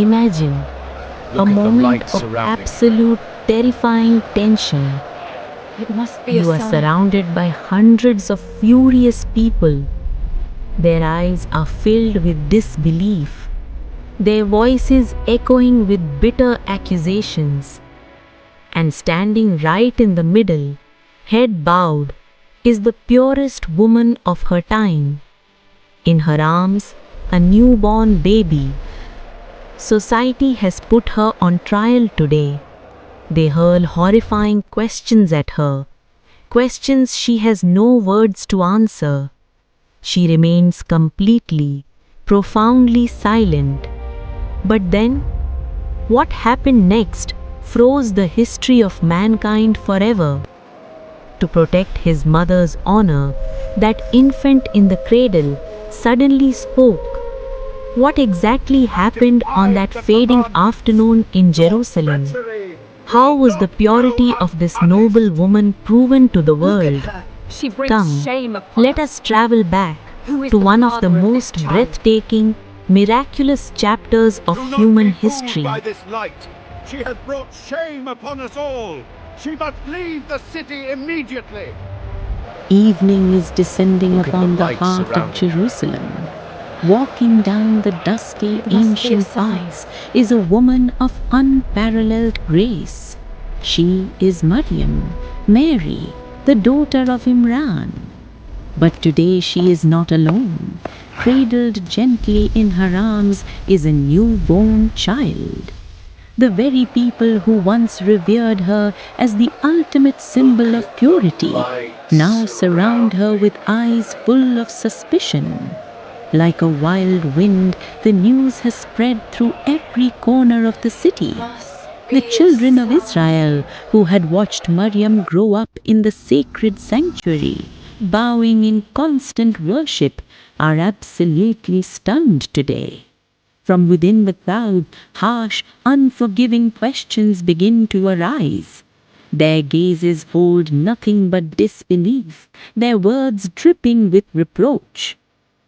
Imagine a Look at the moment light of surrounding. absolute terrifying tension. It must be You a are sign. surrounded by hundreds of furious people. Their eyes are filled with disbelief, their voices echoing with bitter accusations. And standing right in the middle, head bowed, is the purest woman of her time. In her arms, a newborn baby. Society has put her on trial today. They hurl horrifying questions at her, questions she has no words to answer. She remains completely, profoundly silent. But then, what happened next froze the history of mankind forever. To protect his mother's honor, that infant in the cradle suddenly spoke. What exactly happened on that fading afternoon in Jerusalem? How was the purity of this noble woman proven to the world? She brings Come, shame upon let us travel back Who is to the one of the father of this most child? breathtaking, miraculous chapters of Do not human be fooled history. by this light. She has brought shame upon us all. She must leave the city immediately. Evening is descending Look at the upon the light heart of surrounding her. Jerusalem. Walking down the dusty It must be a ancient sign. paths is a woman of unparalleled grace. She is Maryam, Mary, the daughter of Imran. But today she is not alone. Cradled gently in her arms is a newborn child. The very people who once revered her as the ultimate symbol of purity now surround her with eyes full of suspicion. Like a wild wind, the news has spread through every corner of the city. The children of Israel, who had watched Maryam grow up in the sacred sanctuary, bowing in constant worship, are absolutely stunned today. From within the crowd, harsh, unforgiving questions begin to arise. Their gazes hold nothing but disbelief, their words dripping with reproach.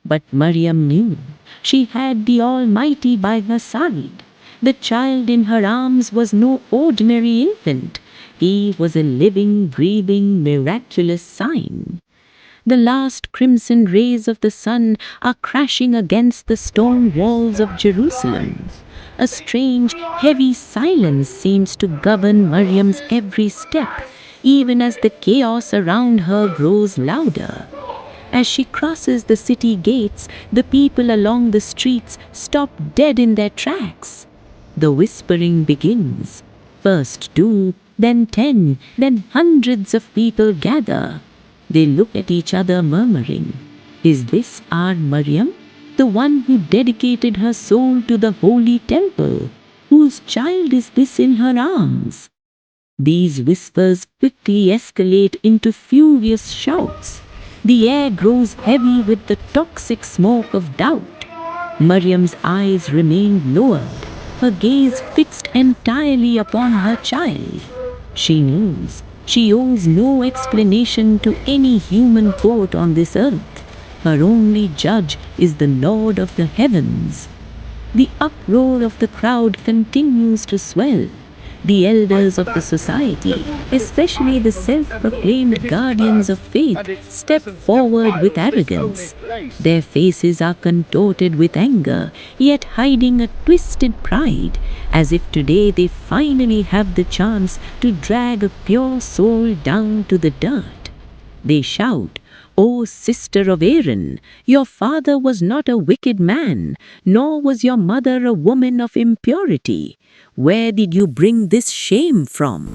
But Maryam knew she had the Almighty by her side. The child in her arms was no ordinary infant. He was a living, breathing, miraculous sign. The last crimson rays of the sun are crashing against the stone walls of Jerusalem. A strange, heavy silence seems to govern Maryam's every step, even as the chaos around her grows louder. As she crosses the city gates, the people along the streets stop dead in their tracks. The whispering begins. First 2, then 10, then hundreds of people gather. They look at each other murmuring, "Is this our Maryam? The one who dedicated her soul to the holy temple? Whose child is this in her arms?" These whispers quickly escalate into furious shouts. The air grows heavy with the toxic smoke of doubt. Maryam's eyes remain lowered, her gaze fixed entirely upon her child. She knows she owes no explanation to any human court on this earth. Her only judge is the Lord of the heavens. The uproar of the crowd continues to swell. The elders of the society, especially the self-proclaimed guardians of faith, step forward with arrogance. Their faces are contorted with anger, yet hiding a twisted pride, as if today they finally have the chance to drag a pure soul down to the dirt. They shout, "O sister of Aaron, your father was not a wicked man, nor was your mother a woman of impurity. Where did you bring this shame from?"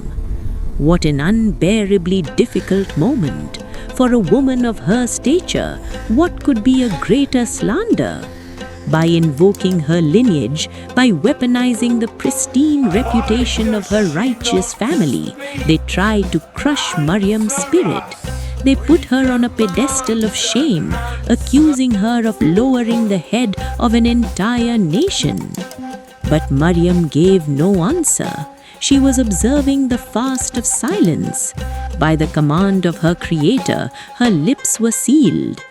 What an unbearably difficult moment. For a woman of her stature, what could be a greater slander? By invoking her lineage, by weaponizing the pristine reputation of her righteous family, they try to crush Maryam's spirit. They put her on a pedestal of shame, accusing her of lowering the head of an entire nation. But Maryam gave no answer. She was observing the fast of silence. By the command of her Creator, her lips were sealed.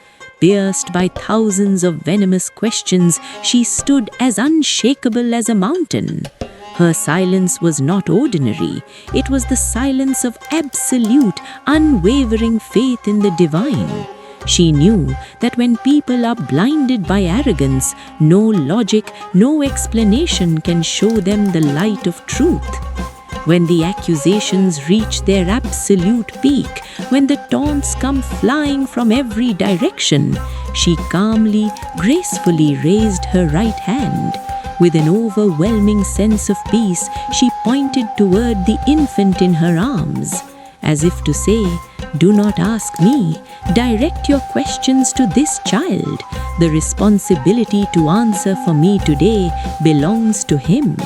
Pierced by thousands of venomous questions, she stood as unshakable as a mountain. Her silence was not ordinary. It was the silence of absolute, unwavering faith in the divine. She knew that when people are blinded by arrogance, no logic, no explanation can show them the light of truth. When the accusations reach their absolute peak, when the taunts come flying from every direction, she calmly, gracefully raised her right hand. With an overwhelming sense of peace, she pointed toward the infant in her arms, as if to say, "Do not ask me, direct your questions to this child. The responsibility to answer for me today belongs to him."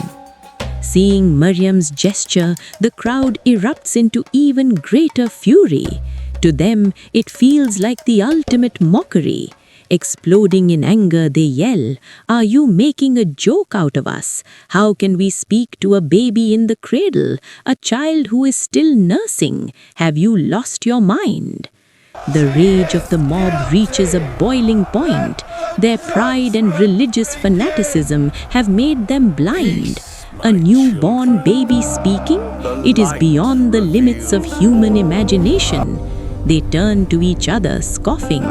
Seeing Maryam's gesture, the crowd erupts into even greater fury. To them, it feels like the ultimate mockery. Exploding in anger, they yell, "Are you making a joke out of us? How can we speak to a baby in the cradle, a child who is still nursing? Have you lost your mind?" The rage of the mob reaches a boiling point. Their pride and religious fanaticism have made them blind. A newborn baby speaking? It is beyond the limits of human imagination. They turn to each other, scoffing.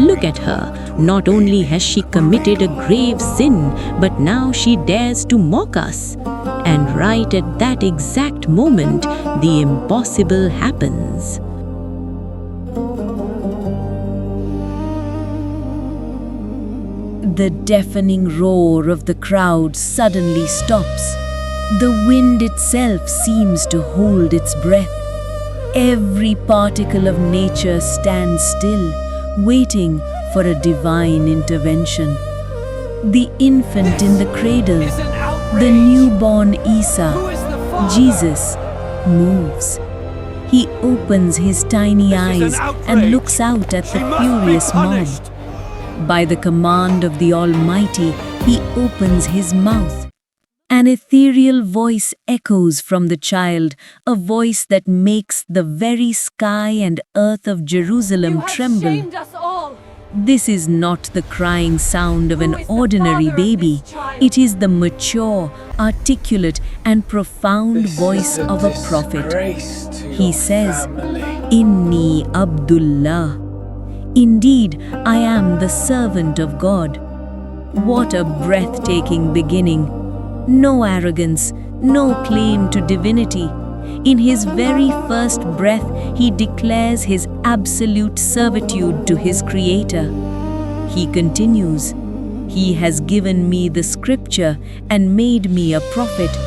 "Look at her. Not only has she committed a grave sin, but now she dares to mock us." And right at that exact moment, the impossible happens. The deafening roar of the crowd suddenly stops. The wind itself seems to hold its breath. Every particle of nature stands still, waiting for a divine intervention. The infant in the cradle, the newborn Isa, Jesus, moves. He opens his tiny eyes and looks out at the furious mob. By the command of the Almighty, he opens his mouth. An ethereal voice echoes from the child, a voice that makes the very sky and earth of Jerusalem tremble. This is not the crying sound of an ordinary baby. It is the mature, articulate, and profound voice of a prophet. He says, "Inni Abdullah." Indeed, I am the servant of God. What a breathtaking beginning! No arrogance, no claim to divinity. In his very first breath, he declares his absolute servitude to his Creator. He continues, "He has given me the scripture and made me a prophet,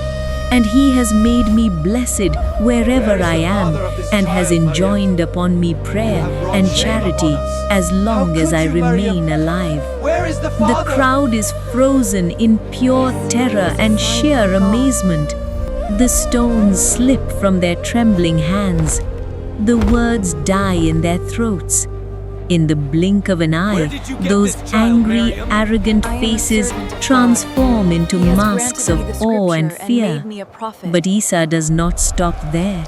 and he has made me blessed wherever I am, and has enjoined upon me prayer and charity as long as I remain alive." The crowd is frozen in pure terror and sheer amazement. The stones slip from their trembling hands. The words die in their throats. In the blink of an eye, those angry, arrogant faces transform into masks of awe and fear. But Isa does not stop there.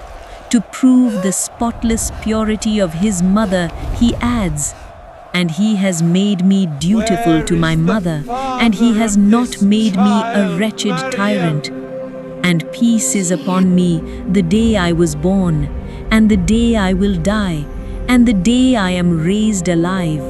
To prove the spotless purity of his mother, he adds, "And he has made me dutiful to my mother, and he has not made me a wretched tyrant. And peace is upon me the day I was born, and the day I will die, and the day I am raised alive."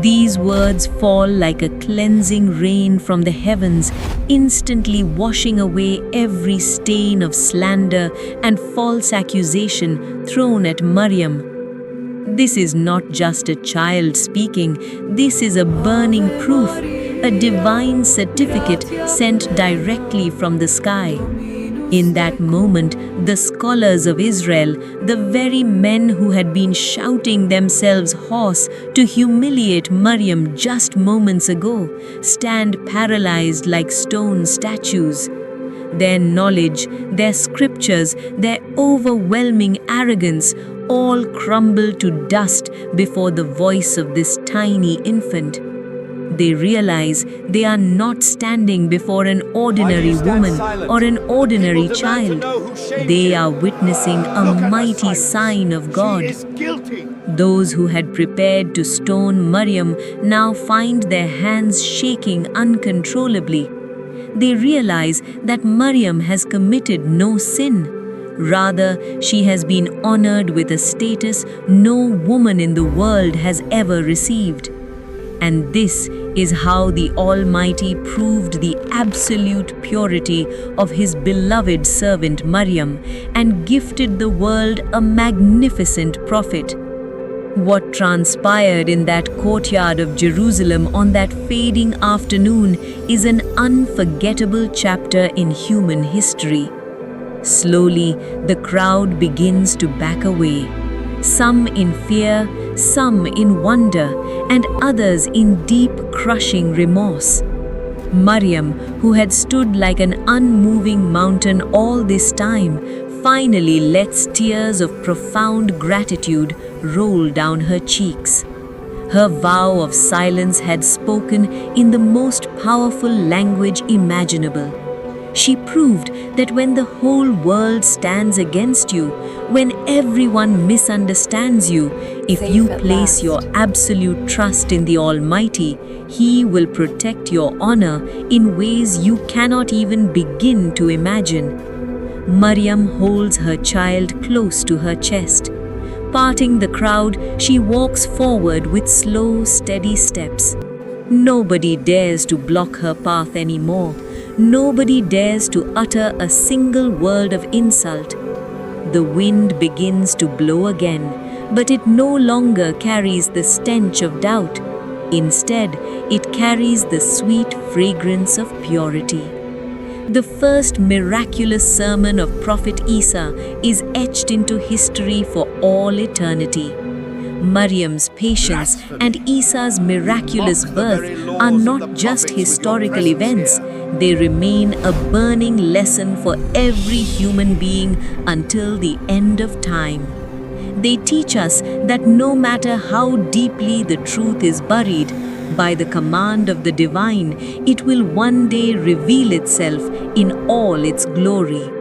These words fall like a cleansing rain from the heavens, instantly washing away every stain of slander and false accusation thrown at Maryam. This is not just a child speaking, this is a burning proof, a divine certificate sent directly from the sky. In that moment, the scholars of Israel, the very men who had been shouting themselves hoarse to humiliate Maryam just moments ago, stand paralyzed like stone statues. Their knowledge, their scriptures, their overwhelming arrogance all crumble to dust before the voice of this tiny infant. They realize they are not standing before an ordinary woman or an ordinary child. They are witnessing a mighty sign of God. She is guilty. Those who had prepared to stone Maryam now find their hands shaking uncontrollably. They realize that Maryam has committed no sin. Rather, she has been honored with a status no woman in the world has ever received. And this is how the Almighty proved the absolute purity of His beloved servant Maryam and gifted the world a magnificent prophet. What transpired in that courtyard of Jerusalem on that fading afternoon is an unforgettable chapter in human history. Slowly, the crowd begins to back away, some in fear, some in wonder, and others in deep, crushing remorse. Maryam, who had stood like an unmoving mountain all this time, finally lets tears of profound gratitude roll down her cheeks. Her vow of silence had spoken in the most powerful language imaginable. She proved that when the whole world stands against you, when everyone misunderstands you, if you place your absolute trust in the Almighty, He will protect your honor in ways you cannot even begin to imagine. Maryam holds her child close to her chest. Parting the crowd, she walks forward with slow, steady steps. Nobody dares to block her path anymore. Nobody dares to utter a single word of insult. The wind begins to blow again, but it no longer carries the stench of doubt. Instead, it carries the sweet fragrance of purity. The first miraculous sermon of Prophet Isa is etched into history for all eternity. Maryam's patience and Isa's miraculous birth are not just historical events, they remain a burning lesson for every human being until the end of time. They teach us that no matter how deeply the truth is buried, by the command of the divine, it will one day reveal itself in all its glory.